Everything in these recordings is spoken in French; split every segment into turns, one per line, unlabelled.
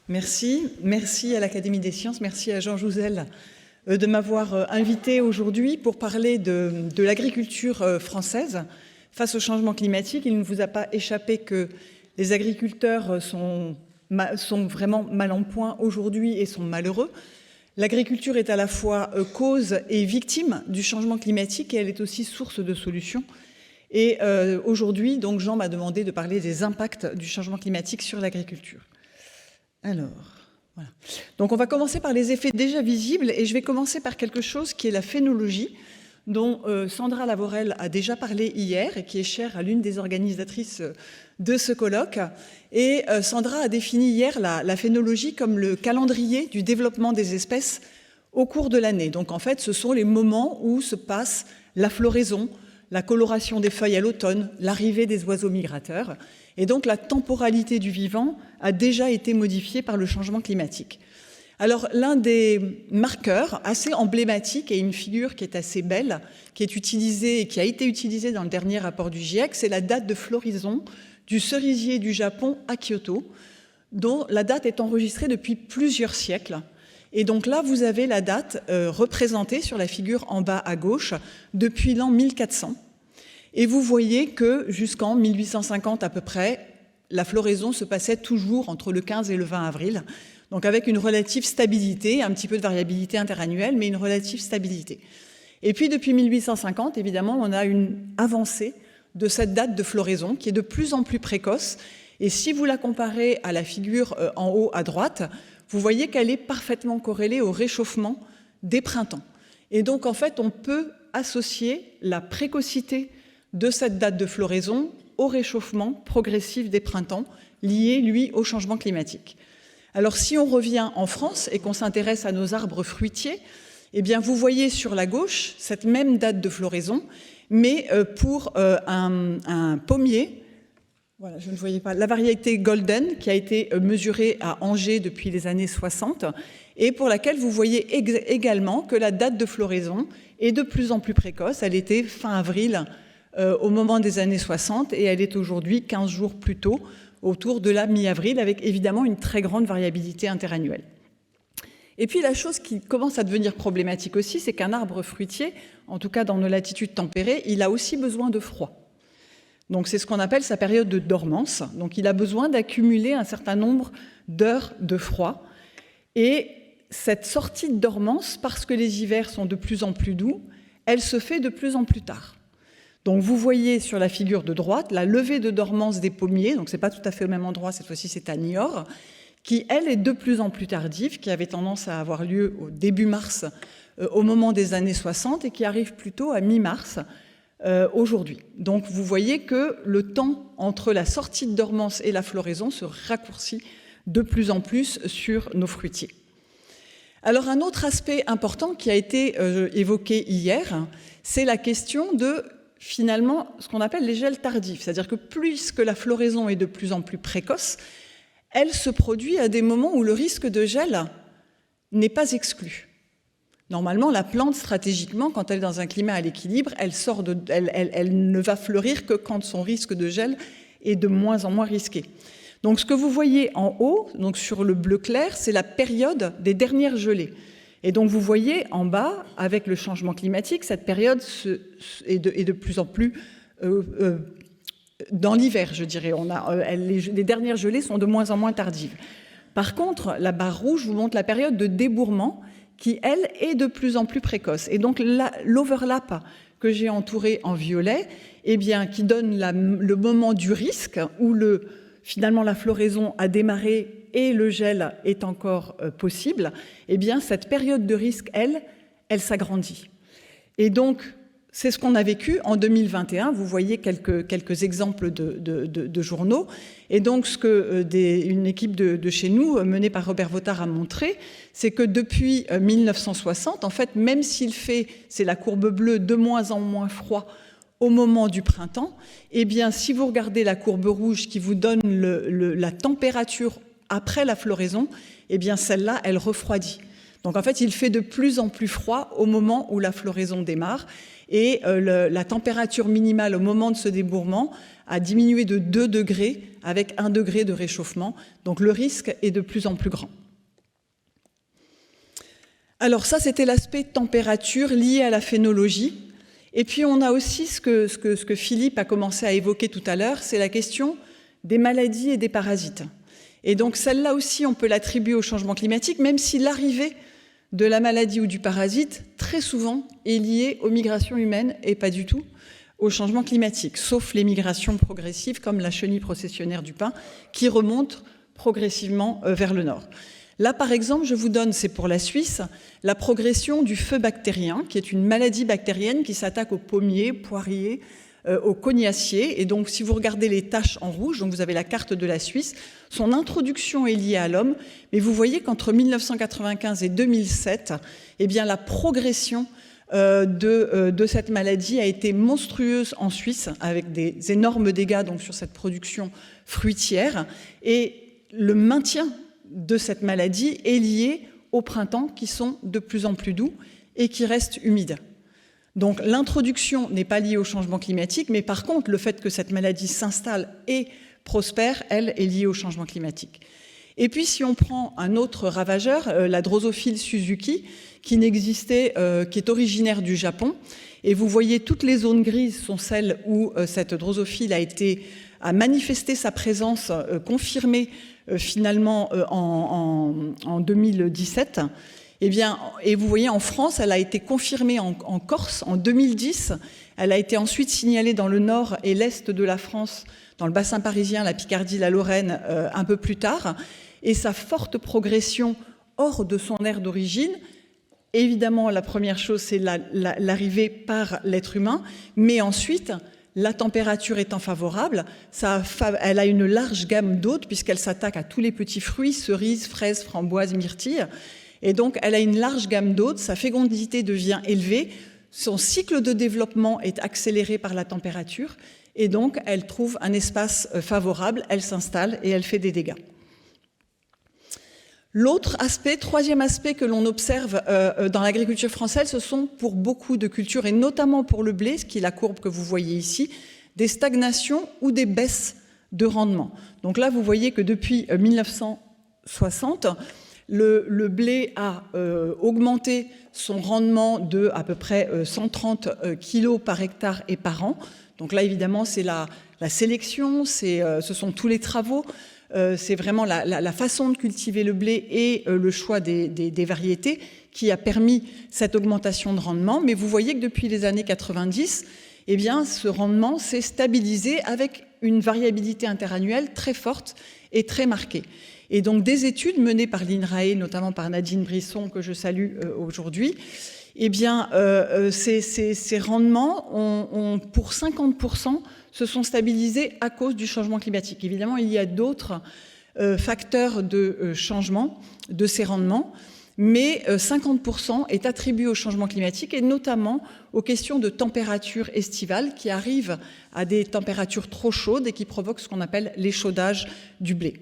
Merci. Merci à l'Académie des sciences, merci à Jean Jouzel de m'avoir invité aujourd'hui pour parler de l'agriculture française face au changement climatique. Il ne vous a pas échappé que les agriculteurs sont vraiment mal en point aujourd'hui et sont malheureux. L'agriculture est à la fois cause et victime du changement climatique et elle est aussi source de solutions. Et aujourd'hui, donc, Jean m'a demandé de parler des impacts du changement climatique sur l'agriculture. Alors, voilà. Donc on va commencer par les effets déjà visibles et je vais commencer par quelque chose qui est la phénologie, dont Sandra Lavorel a déjà parlé hier et qui est chère à l'une des organisatrices de ce colloque. Et Sandra a défini hier la phénologie comme le calendrier du développement des espèces au cours de l'année. Donc en fait, ce sont les moments où se passe la floraison, la coloration des feuilles à l'automne, l'arrivée des oiseaux migrateurs. Et donc la temporalité du vivant a déjà été modifiée par le changement climatique. Alors l'un des marqueurs assez emblématiques et une figure qui est assez belle, qui est utilisée et qui a été utilisée dans le dernier rapport du GIEC, c'est la date de floraison du cerisier du Japon à Kyoto, dont la date est enregistrée depuis plusieurs siècles. Et donc là, vous avez la date représentée sur la figure en bas à gauche depuis l'an 1400. Et vous voyez que jusqu'en 1850 à peu près, la floraison se passait toujours entre le 15 et le 20 avril, donc avec une relative stabilité, un petit peu de variabilité interannuelle, mais une relative stabilité. Et puis depuis 1850, évidemment, on a une avancée de cette date de floraison qui est de plus en plus précoce. Et si vous la comparez à la figure en haut à droite, vous voyez qu'elle est parfaitement corrélée au réchauffement des printemps. Et donc, en fait, on peut associer la précocité de cette date de floraison au réchauffement progressif des printemps, lié, lui, au changement climatique. Alors, si on revient en France et qu'on s'intéresse à nos arbres fruitiers, eh bien, vous voyez sur la gauche cette même date de floraison, mais pour un pommier, voilà, je ne voyais pas, la variété Golden, qui a été mesurée à Angers depuis les années 60, et pour laquelle vous voyez également que la date de floraison est de plus en plus précoce. Elle était fin avril au moment des années 60 et elle est aujourd'hui 15 jours plus tôt, autour de la mi-avril, avec évidemment une très grande variabilité interannuelle. Et puis la chose qui commence à devenir problématique aussi, c'est qu'un arbre fruitier, en tout cas dans nos latitudes tempérées, il a aussi besoin de froid. Donc c'est ce qu'on appelle sa période de dormance. Donc il a besoin d'accumuler un certain nombre d'heures de froid. Et cette sortie de dormance, parce que les hivers sont de plus en plus doux, elle se fait de plus en plus tard. Donc vous voyez sur la figure de droite la levée de dormance des pommiers, donc ce n'est pas tout à fait au même endroit, cette fois-ci c'est à Niort, qui elle est de plus en plus tardive, qui avait tendance à avoir lieu au début mars, au moment des années 60, et qui arrive plutôt à mi-mars aujourd'hui. Donc vous voyez que le temps entre la sortie de dormance et la floraison se raccourcit de plus en plus sur nos fruitiers. Alors un autre aspect important qui a été évoqué hier, c'est la question de finalement ce qu'on appelle les gels tardifs, c'est-à-dire que puisque la floraison est de plus en plus précoce, elle se produit à des moments où le risque de gel n'est pas exclu. Normalement, la plante, stratégiquement, quand elle est dans un climat à l'équilibre, elle ne va fleurir que quand son risque de gel est de moins en moins risqué. Donc ce que vous voyez en haut, donc sur le bleu clair, c'est la période des dernières gelées. Et donc vous voyez en bas, avec le changement climatique, cette période est de plus en plus dans l'hiver, je dirais. Les dernières gelées sont de moins en moins tardives. Par contre, la barre rouge vous montre la période de débourrement qui, elle, est de plus en plus précoce. Et donc l'overlap que j'ai entouré en violet, eh bien, qui donne le moment du risque, où finalement la floraison a démarré et le gel est encore possible, eh bien, cette période de risque, elle s'agrandit. Et donc, c'est ce qu'on a vécu en 2021. Vous voyez quelques exemples de journaux. Et donc, ce qu'une équipe de chez nous, menée par Robert Votard, a montré, c'est que depuis 1960, en fait, même s'il fait, c'est la courbe bleue, de moins en moins froid au moment du printemps, eh bien, si vous regardez la courbe rouge qui vous donne la température après la floraison, eh bien, celle-là, elle refroidit. Donc, en fait, il fait de plus en plus froid au moment où la floraison démarre. et la température minimale au moment de ce débourrement a diminué de 2 degrés avec 1 degré de réchauffement. Donc le risque est de plus en plus grand. Alors ça, c'était l'aspect température lié à la phénologie. Et puis on a aussi ce que Philippe a commencé à évoquer tout à l'heure, c'est la question des maladies et des parasites. Et donc celle-là aussi, on peut l'attribuer au changement climatique, même si l'arrivée de la maladie ou du parasite, très souvent, est liée aux migrations humaines et pas du tout au changement climatique, sauf les migrations progressives comme la chenille processionnaire du pin qui remonte progressivement vers le nord. Là, par exemple, je vous donne, c'est pour la Suisse, la progression du feu bactérien, qui est une maladie bactérienne qui s'attaque aux pommiers, poiriers, aux cognaciers. Et donc, si vous regardez les taches en rouge, donc vous avez la carte de la Suisse, son introduction est liée à l'homme, mais vous voyez qu'entre 1995 et 2007, eh bien, la progression de cette maladie a été monstrueuse en Suisse, avec des énormes dégâts donc, sur cette production fruitière. Et le maintien de cette maladie est lié aux printemps qui sont de plus en plus doux et qui restent humides. Donc l'introduction n'est pas liée au changement climatique, mais par contre le fait que cette maladie s'installe et prospère, elle, est liée au changement climatique. Et puis si on prend un autre ravageur, la Drosophile suzuki, qui est originaire du Japon, et vous voyez toutes les zones grises sont celles où cette drosophile a manifesté sa présence confirmée finalement en 2017. Et vous voyez, en France, elle a été confirmée en Corse en 2010. Elle a été ensuite signalée dans le nord et l'est de la France, dans le bassin parisien, la Picardie, la Lorraine, un peu plus tard. Et sa forte progression hors de son aire d'origine, évidemment, la première chose, c'est l'arrivée par l'être humain, mais ensuite, la température étant favorable, elle a une large gamme d'hôtes puisqu'elle s'attaque à tous les petits fruits, cerises, fraises, framboises, myrtilles. Et donc, elle a une large gamme d'hôtes, sa fécondité devient élevée, son cycle de développement est accéléré par la température, et donc, elle trouve un espace favorable, elle s'installe et elle fait des dégâts. L'autre aspect, troisième aspect que l'on observe dans l'agriculture française, ce sont pour beaucoup de cultures, et notamment pour le blé, ce qui est la courbe que vous voyez ici, des stagnations ou des baisses de rendement. Donc là, vous voyez que depuis 1960, le blé a augmenté son rendement de à peu près 130 kg par hectare et par an. Donc là, évidemment, c'est la sélection, ce sont tous les travaux. C'est vraiment la façon de cultiver le blé et le choix des variétés qui a permis cette augmentation de rendement. Mais vous voyez que depuis les années 90, eh bien, ce rendement s'est stabilisé avec une variabilité interannuelle très forte et très marquée. Et donc des études menées par l'INRAE, notamment par Nadine Brisson, que je salue aujourd'hui, eh bien, ces rendements, pour 50%, se sont stabilisés à cause du changement climatique. Évidemment, il y a d'autres facteurs de changement de ces rendements, mais 50% est attribué au changement climatique et notamment aux questions de température estivale qui arrivent à des températures trop chaudes et qui provoquent ce qu'on appelle l'échaudage du blé.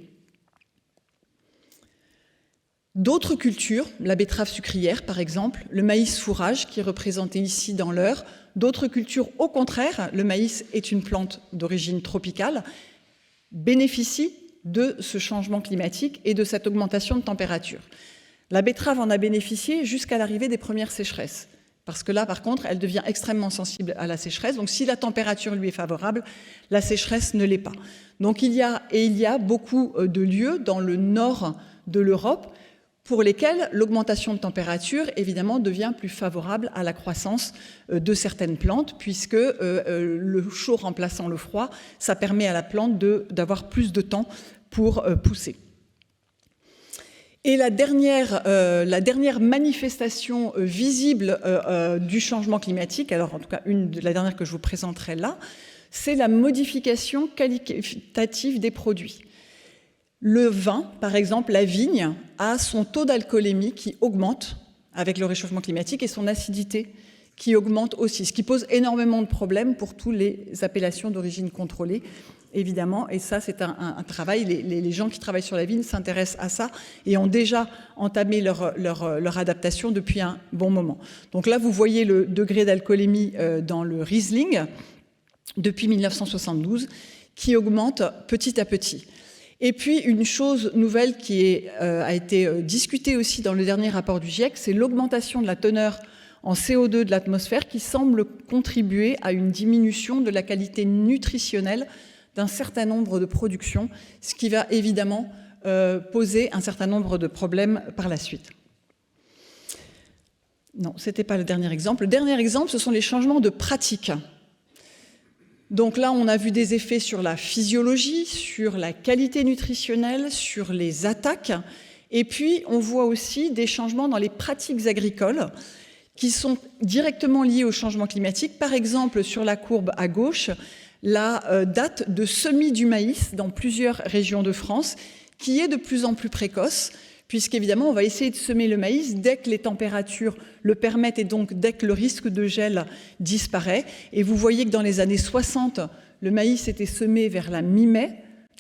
D'autres cultures, la betterave sucrière par exemple, le maïs fourrage qui est représenté ici dans l'Eure, d'autres cultures au contraire, le maïs est une plante d'origine tropicale, bénéficient de ce changement climatique et de cette augmentation de température. La betterave en a bénéficié jusqu'à l'arrivée des premières sécheresses, parce que là par contre elle devient extrêmement sensible à la sécheresse, donc si la température lui est favorable, la sécheresse ne l'est pas. Donc il y a beaucoup de lieux dans le nord de l'Europe pour lesquels l'augmentation de température, évidemment, devient plus favorable à la croissance de certaines plantes, puisque le chaud remplaçant le froid, ça permet à la plante d'avoir plus de temps pour pousser. Et la dernière manifestation visible du changement climatique, alors en tout cas la dernière que je vous présenterai là, c'est la modification qualitative des produits. Le vin, par exemple, la vigne, a son taux d'alcoolémie qui augmente avec le réchauffement climatique et son acidité qui augmente aussi, ce qui pose énormément de problèmes pour tous les appellations d'origine contrôlée, évidemment. Et ça, c'est un travail. Les gens qui travaillent sur la vigne s'intéressent à ça et ont déjà entamé leur adaptation depuis un bon moment. Donc là, vous voyez le degré d'alcoolémie dans le Riesling depuis 1972 qui augmente petit à petit. Et puis, une chose nouvelle qui a été discutée aussi dans le dernier rapport du GIEC, c'est l'augmentation de la teneur en CO2 de l'atmosphère qui semble contribuer à une diminution de la qualité nutritionnelle d'un certain nombre de productions, ce qui va évidemment poser un certain nombre de problèmes par la suite. Non, ce n'était pas le dernier exemple. Le dernier exemple, ce sont les changements de pratique. Donc là, on a vu des effets sur la physiologie, sur la qualité nutritionnelle, sur les attaques. Et puis, on voit aussi des changements dans les pratiques agricoles qui sont directement liés au changement climatique. Par exemple, sur la courbe à gauche, la date de semis du maïs dans plusieurs régions de France, qui est de plus en plus précoce, puisqu'évidemment, on va essayer de semer le maïs dès que les températures le permettent et donc dès que le risque de gel disparaît. Et vous voyez que dans les années 60, le maïs était semé vers la mi-mai,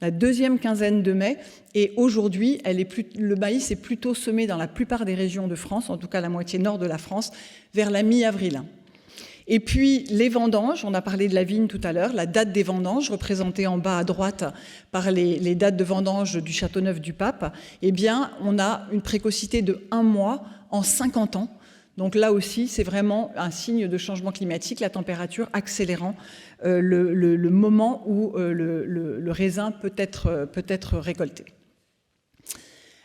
la deuxième quinzaine de mai, et aujourd'hui, le maïs est plutôt semé dans la plupart des régions de France, en tout cas la moitié nord de la France, vers la mi-avril. Et puis les vendanges, on a parlé de la vigne tout à l'heure, la date des vendanges, représentée en bas à droite par les dates de vendange du Châteauneuf-du-Pape, eh bien, on a une précocité de 1 mois en 50 ans. Donc là aussi, c'est vraiment un signe de changement climatique, la température accélérant le moment où le raisin peut être récolté.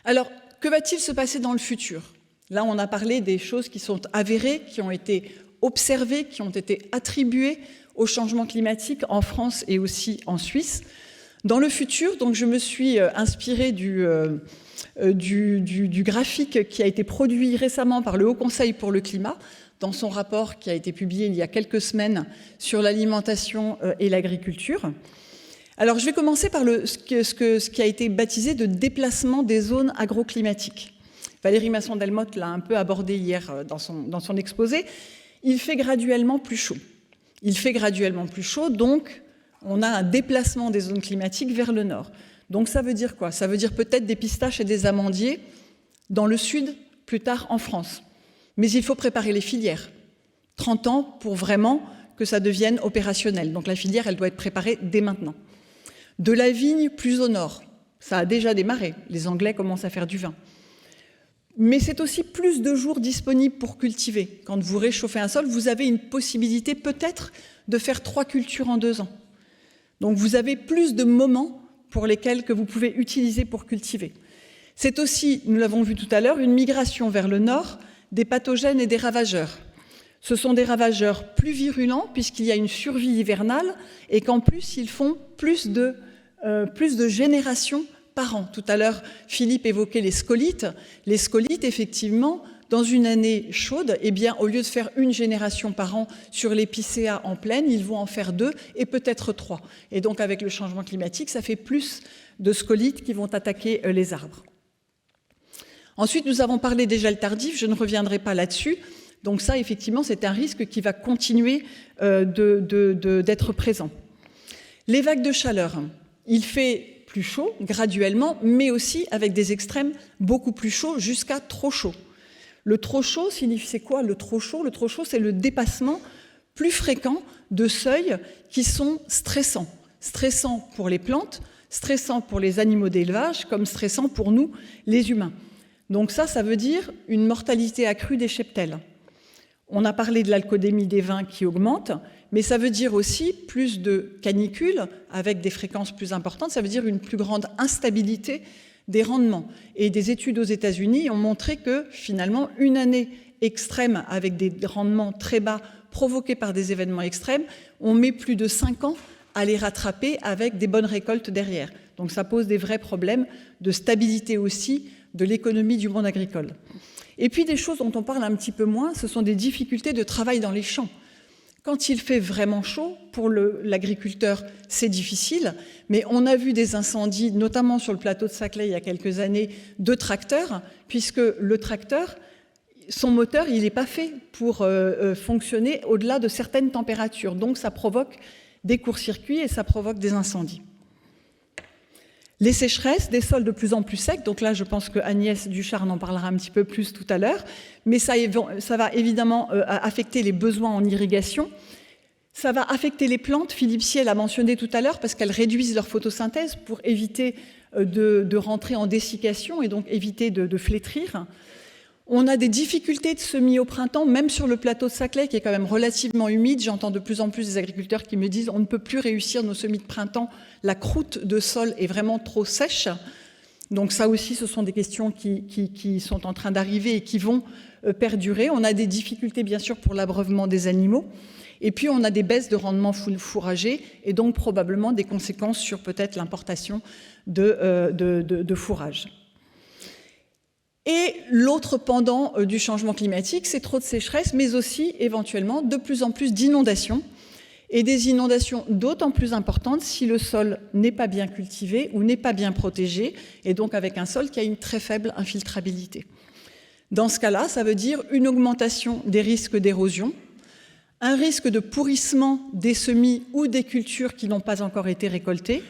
Alors, que va-t-il se passer dans le futur? Là, on a parlé des choses qui sont avérées, qui ont été observées, qui ont été attribuées au changement climatique en France et aussi en Suisse. Dans le futur, donc, je me suis inspirée du graphique qui a été produit récemment par le Haut Conseil pour le climat dans son rapport qui a été publié il y a quelques semaines sur l'alimentation et l'agriculture. Alors, je vais commencer par ce qui a été baptisé de déplacement des zones agroclimatiques. Valérie Masson-Delmotte l'a un peu abordé hier dans son exposé. Il fait graduellement plus chaud. Il fait graduellement plus chaud, donc on a un déplacement des zones climatiques vers le nord. Donc ça veut dire quoi? Ça veut dire peut-être des pistaches et des amandiers dans le sud, plus tard en France. Mais il faut préparer les filières. 30 ans pour vraiment que ça devienne opérationnel. Donc la filière, elle doit être préparée dès maintenant. De la vigne plus au nord. Ça a déjà démarré. Les Anglais commencent à faire du vin. Mais c'est aussi plus de jours disponibles pour cultiver. Quand vous réchauffez un sol, vous avez une possibilité peut-être de faire 3 cultures en 2 ans. Donc vous avez plus de moments pour lesquels que vous pouvez utiliser pour cultiver. C'est aussi, nous l'avons vu tout à l'heure, une migration vers le nord des pathogènes et des ravageurs. Ce sont des ravageurs plus virulents puisqu'il y a une survie hivernale et qu'en plus, ils font plus de générations par an. Tout à l'heure, Philippe évoquait les scolites. Les scolites, effectivement, dans une année chaude, eh bien, au lieu de faire 1 génération par an sur l'épicéa en plaine, ils vont en faire 2 et peut-être 3. Et donc, avec le changement climatique, ça fait plus de scolites qui vont attaquer les arbres. Ensuite, nous avons parlé des gels tardifs, je ne reviendrai pas là-dessus. Donc ça, effectivement, c'est un risque qui va continuer d'être présent. Les vagues de chaleur, il fait plus chaud, graduellement, mais aussi avec des extrêmes beaucoup plus chauds, jusqu'à trop chaud. Le trop chaud, c'est quoi le trop chaud? Le trop chaud, c'est le dépassement plus fréquent de seuils qui sont stressants. Stressants pour les plantes, stressants pour les animaux d'élevage, comme stressants pour nous, les humains. Donc ça veut dire une mortalité accrue des cheptels. On a parlé de l'alcoolémie des vins qui augmente, mais ça veut dire aussi plus de canicules avec des fréquences plus importantes, ça veut dire une plus grande instabilité des rendements. Et des études aux États-Unis ont montré que finalement, une année extrême avec des rendements très bas provoqués par des événements extrêmes, on met plus de 5 ans à les rattraper avec des bonnes récoltes derrière. Donc ça pose des vrais problèmes de stabilité aussi de l'économie du monde agricole. Et puis des choses dont on parle un petit peu moins, ce sont des difficultés de travail dans les champs. Quand il fait vraiment chaud, pour l'agriculteur, c'est difficile, mais on a vu des incendies, notamment sur le plateau de Saclay il y a quelques années, de tracteurs, puisque le tracteur, son moteur, il n'est pas fait pour fonctionner au-delà de certaines températures. Donc ça provoque des court-circuits et ça provoque des incendies. Les sécheresses, des sols de plus en plus secs, donc là je pense que Agnès Ducharne en parlera un petit peu plus tout à l'heure, mais ça va évidemment affecter les besoins en irrigation, ça va affecter les plantes, Philippe Siey l'a mentionné tout à l'heure, parce qu'elles réduisent leur photosynthèse pour éviter de rentrer en dessiccation et donc éviter de flétrir. On a des difficultés de semis au printemps, même sur le plateau de Saclay, qui est quand même relativement humide. J'entends de plus en plus des agriculteurs qui me disent on ne peut plus réussir nos semis de printemps, la croûte de sol est vraiment trop sèche. Donc ça aussi, ce sont des questions qui sont en train d'arriver et qui vont perdurer. On a des difficultés, bien sûr, pour l'abreuvement des animaux. Et puis, on a des baisses de rendement fourrager et donc probablement des conséquences sur peut-être l'importation de fourrage. Et l'autre pendant du changement climatique, c'est trop de sécheresse, mais aussi éventuellement de plus en plus d'inondations, et des inondations d'autant plus importantes si le sol n'est pas bien cultivé ou n'est pas bien protégé, et donc avec un sol qui a une très faible infiltrabilité. Dans ce cas-là, ça veut dire une augmentation des risques d'érosion, un risque de pourrissement des semis ou des cultures qui n'ont pas encore été récoltées,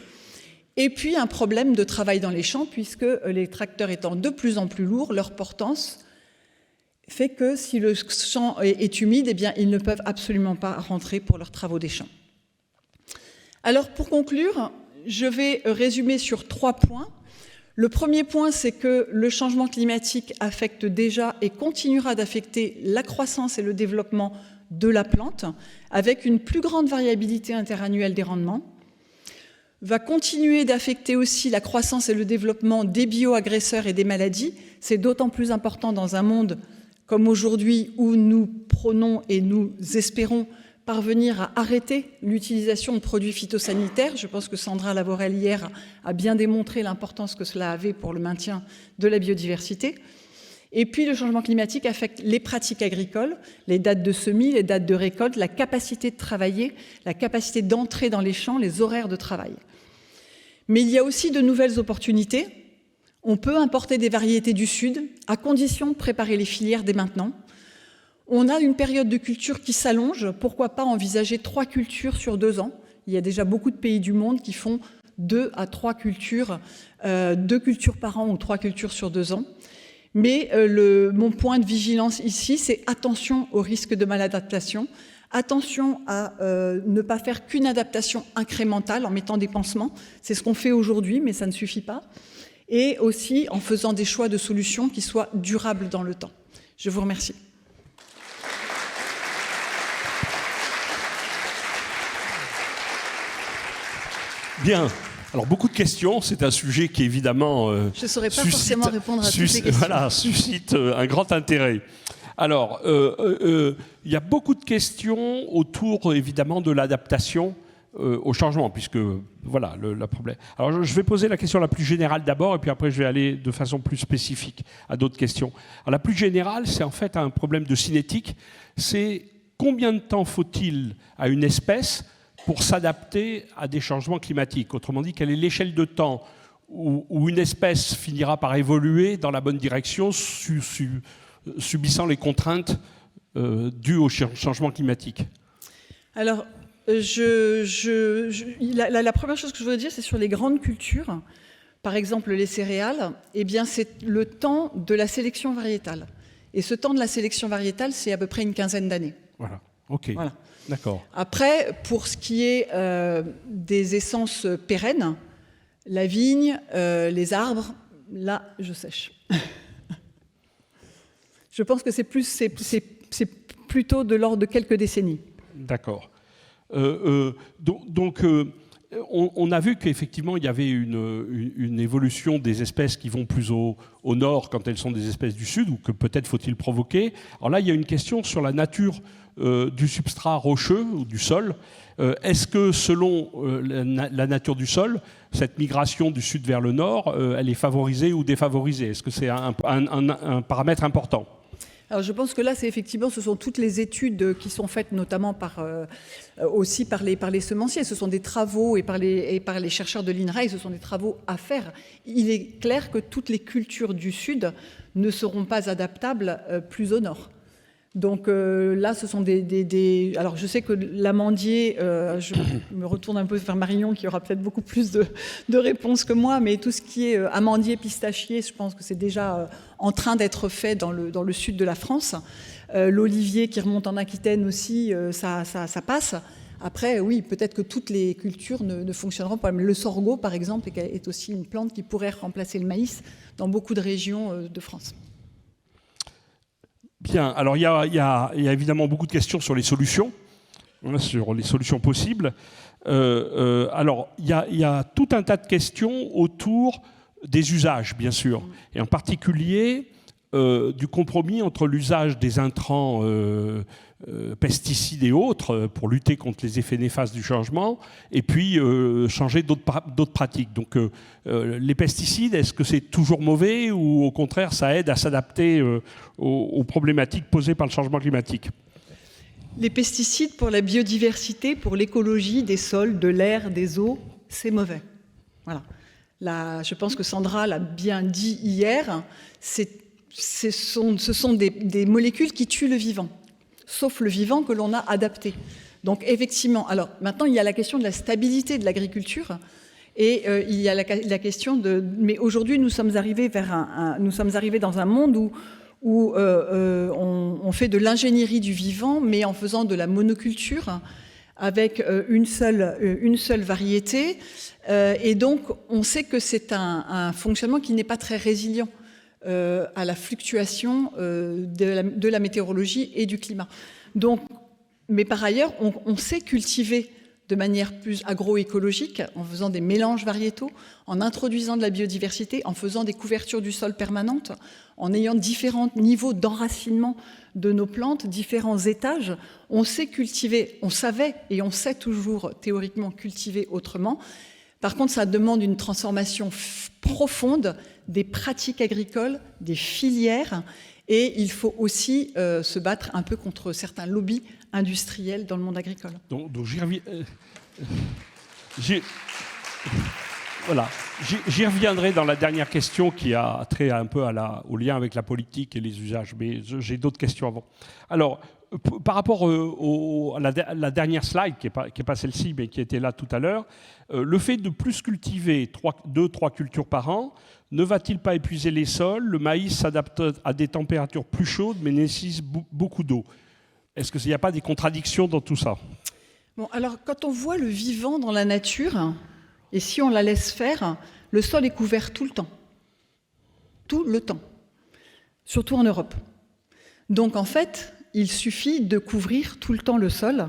et puis un problème de travail dans les champs, puisque les tracteurs étant de plus en plus lourds, leur portance fait que si le champ est humide, eh bien, ils ne peuvent absolument pas rentrer pour leurs travaux des champs. Alors pour conclure, je vais résumer sur 3 points. Le premier point, c'est que le changement climatique affecte déjà et continuera d'affecter la croissance et le développement de la plante, avec une plus grande variabilité interannuelle des rendements, va continuer d'affecter aussi la croissance et le développement des bioagresseurs et des maladies. C'est d'autant plus important dans un monde comme aujourd'hui où nous prônons et nous espérons parvenir à arrêter l'utilisation de produits phytosanitaires. Je pense que Sandra Lavorel hier a bien démontré l'importance que cela avait pour le maintien de la biodiversité. Et puis le changement climatique affecte les pratiques agricoles, les dates de semis, les dates de récolte, la capacité de travailler, la capacité d'entrer dans les champs, les horaires de travail. Mais il y a aussi de nouvelles opportunités. On peut importer des variétés du Sud, à condition de préparer les filières dès maintenant. On a une période de culture qui s'allonge. Pourquoi pas envisager 3 cultures sur 2 ans? Il y a déjà beaucoup de pays du monde qui font 2 à 3 cultures, 2 cultures par an ou 3 cultures sur 2 ans. Mais mon point de vigilance ici, c'est attention au risque de maladaptation, attention à ne pas faire qu'une adaptation incrémentale en mettant des pansements. C'est ce qu'on fait aujourd'hui, mais ça ne suffit pas. Et aussi en faisant des choix de solutions qui soient durables dans le temps. Je vous remercie.
Bien. Alors, beaucoup de questions. C'est un sujet qui, évidemment,
je ne saurais pas forcément répondre à toutes les questions.
Voilà, suscite un grand intérêt. Alors, il y a beaucoup de questions autour, évidemment, de l'adaptation au changement, puisque, voilà, le problème. Alors, je vais poser la question la plus générale d'abord, et puis après, je vais aller de façon plus spécifique à d'autres questions. Alors, la plus générale, c'est en fait un problème de cinétique. C'est combien de temps faut-il à une espèce pour s'adapter à des changements climatiques? Autrement dit, quelle est l'échelle de temps où une espèce finira par évoluer dans la bonne direction, subissant les contraintes dues au changement climatique?
Alors, la première chose que je voudrais dire, c'est sur les grandes cultures, par exemple les céréales, eh bien, c'est le temps de la sélection variétale. Et ce temps de la sélection variétale, c'est à peu près une quinzaine d'années.
Voilà, ok. Voilà. D'accord.
Après, pour ce qui est des essences pérennes, la vigne, les arbres, là, je sèche. Je pense que c'est plutôt de l'ordre de quelques décennies.
D'accord. Donc, on a vu qu'effectivement, il y avait une évolution des espèces qui vont plus au nord quand elles sont des espèces du sud, ou que peut-être faut-il provoquer. Alors là, il y a une question sur la nature du substrat rocheux ou du sol. Est-ce que selon la nature du sol, cette migration du sud vers le nord, elle est favorisée ou défavorisée? Est-ce que c'est un paramètre important?
Alors je pense que là, ce sont toutes les études qui sont faites notamment aussi par les semenciers. Ce sont des travaux et par les chercheurs de l'INRAE, ce sont des travaux à faire. Il est clair que toutes les cultures du Sud ne seront pas adaptables plus au nord. Donc là, ce sont Alors, je sais que l'amandier, je me retourne un peu vers Marion, qui aura peut-être beaucoup plus de réponses que moi, mais tout ce qui est amandier, pistachier, je pense que c'est déjà en train d'être fait dans le sud de la France. L'olivier qui remonte en Aquitaine aussi, ça passe. Après, oui, peut-être que toutes les cultures ne fonctionneront pas. Mais le sorgho, par exemple, est aussi une plante qui pourrait remplacer le maïs dans beaucoup de régions de France.
Bien, alors il y a évidemment beaucoup de questions sur les solutions, sur les solutions possibles. Alors, il y a tout un tas de questions autour des usages, bien sûr, et en particulier du compromis entre l'usage des intrants pesticides et autres pour lutter contre les effets néfastes du changement, et puis changer d'autres pratiques. Donc les pesticides, est-ce que c'est toujours mauvais ou au contraire ça aide à s'adapter aux problématiques posées par le changement climatique?
Les pesticides pour la biodiversité, pour l'écologie des sols, de l'air, des eaux, c'est mauvais. Voilà. Je pense que Sandra l'a bien dit hier, ce sont des molécules qui tuent le vivant, sauf le vivant que l'on a adapté. Donc effectivement, alors maintenant il y a la question de la stabilité de l'agriculture et il y a la question de... Mais aujourd'hui nous sommes arrivés dans un monde où on fait de l'ingénierie du vivant, mais en faisant de la monoculture avec une seule variété. Et donc on sait que c'est un fonctionnement qui n'est pas très résilient à la fluctuation de la météorologie et du climat. Donc, mais par ailleurs, on sait cultiver de manière plus agroécologique, en faisant des mélanges variétaux, en introduisant de la biodiversité, en faisant des couvertures du sol permanentes, en ayant différents niveaux d'enracinement de nos plantes, différents étages. On sait cultiver, on savait et on sait toujours théoriquement cultiver autrement. Par contre, ça demande une transformation profonde des pratiques agricoles, des filières, et il faut aussi se battre un peu contre certains lobbies industriels dans le monde agricole.
Donc j'y reviens. Voilà, j'y reviendrai dans la dernière question qui a trait un peu au lien avec la politique et les usages, mais j'ai d'autres questions avant. Alors, par rapport à la dernière slide, qui n'est pas celle-ci, mais qui était là tout à l'heure, le fait de plus cultiver 2-3 cultures par an, ne va-t-il pas épuiser les sols? Le maïs s'adapte à des températures plus chaudes, mais nécessite beaucoup d'eau. Est-ce qu'il n'y a pas des contradictions dans tout ça?
Bon, alors, quand on voit le vivant dans la nature, et si on la laisse faire, le sol est couvert tout le temps. Tout le temps. Surtout en Europe. Donc, en fait, il suffit de couvrir tout le temps le sol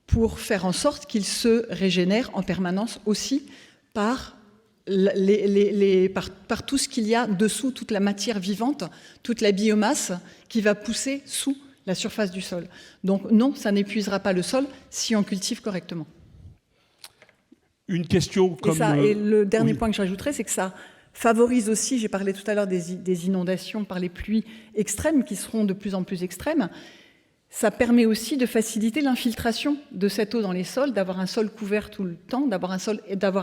pour faire en sorte qu'il se régénère en permanence aussi par tout ce qu'il y a dessous, toute la matière vivante, toute la biomasse qui va pousser sous la surface du sol. Donc non, ça n'épuisera pas le sol si on cultive correctement.
Une question comme...
Et le dernier point que je rajouterais, c'est que ça favorise aussi, j'ai parlé tout à l'heure des inondations par les pluies extrêmes qui seront de plus en plus extrêmes. Ça permet aussi de faciliter l'infiltration de cette eau dans les sols, d'avoir un sol couvert tout le temps, d'avoir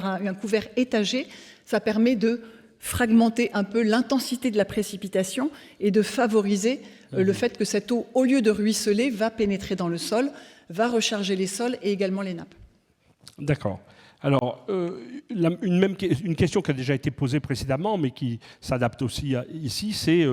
un couvert étagé. Ça permet de fragmenter un peu l'intensité de la précipitation et de favoriser le fait que cette eau, au lieu de ruisseler, va pénétrer dans le sol, va recharger les sols et également les nappes. D'accord.
Alors, une question qui a déjà été posée précédemment, mais qui s'adapte aussi ici, c'est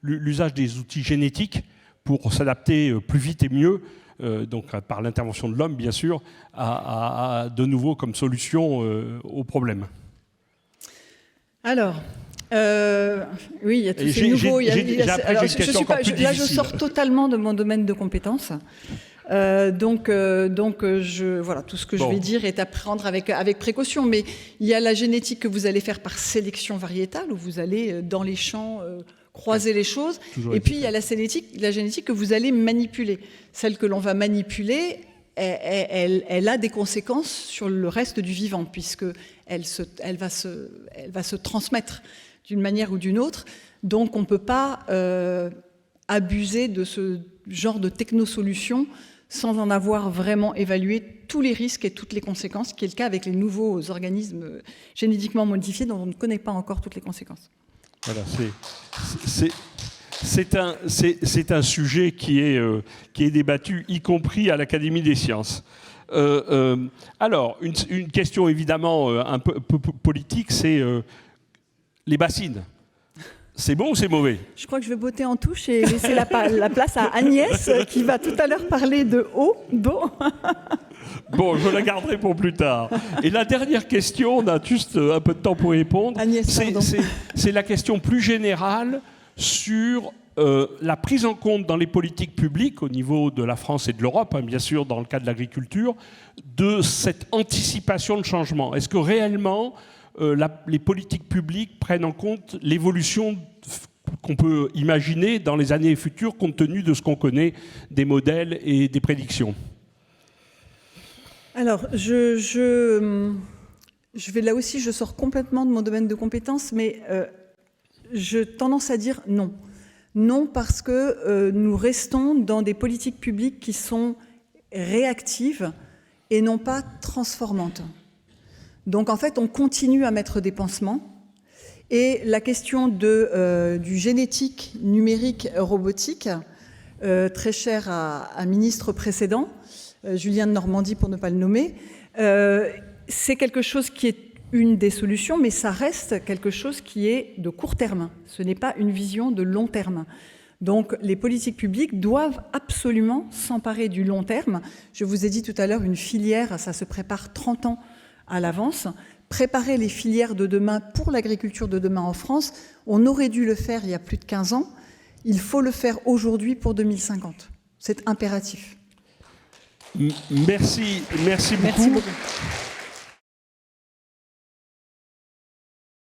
l'usage des outils génétiques pour s'adapter plus vite et mieux, donc par l'intervention de l'homme, bien sûr, à de nouveau comme solution au problème.
Alors, oui, il y a tous ces nouveaux... Je sors totalement de mon domaine de compétences. Voilà, tout ce que je vais dire est à prendre avec précaution. Mais il y a la génétique que vous allez faire par sélection variétale, où vous allez dans les champs croiser les choses. Et puis il y a la génétique que vous allez manipuler. Celle que l'on va manipuler, elle a des conséquences sur le reste du vivant, puisqu'elle va se transmettre d'une manière ou d'une autre. Donc on ne peut pas abuser de ce genre de technosolution sans en avoir vraiment évalué tous les risques et toutes les conséquences, qui est le cas avec les nouveaux organismes génétiquement modifiés dont on ne connaît pas encore toutes les conséquences.
Voilà, c'est un sujet qui est débattu, y compris à l'Académie des sciences. Alors, une question évidemment un peu politique, c'est les bassines. C'est bon ou c'est mauvais?
Je crois que je vais botter en touche et laisser la place à Agnès, qui va tout à l'heure parler d'eau.
Bon, je la garderai pour plus tard. Et la dernière question, on a juste un peu de temps pour y répondre.
Agnès,
c'est la question plus générale sur la prise en compte dans les politiques publiques, au niveau de la France et de l'Europe, hein, bien sûr, dans le cas de l'agriculture, de cette anticipation de changement. Est-ce que réellement, les politiques publiques prennent en compte l'évolution qu'on peut imaginer dans les années futures, compte tenu de ce qu'on connaît des modèles et des prédictions?
Alors, je vais là aussi, je sors complètement de mon domaine de compétences, mais j'ai tendance à dire non. Non, parce que nous restons dans des politiques publiques qui sont réactives et non pas transformantes. Donc, en fait, on continue à mettre des pansements. Et la question du génétique, numérique, robotique, très chère à un ministre précédent, Julien de Normandie pour ne pas le nommer, c'est quelque chose qui est une des solutions, mais ça reste quelque chose qui est de court terme. Ce n'est pas une vision de long terme. Donc les politiques publiques doivent absolument s'emparer du long terme. Je vous ai dit tout à l'heure, une filière, ça se prépare 30 ans à l'avance. Préparer les filières de demain pour l'agriculture de demain en France, on aurait dû le faire il y a plus de 15 ans. Il faut le faire aujourd'hui pour 2050. C'est impératif.
Merci beaucoup.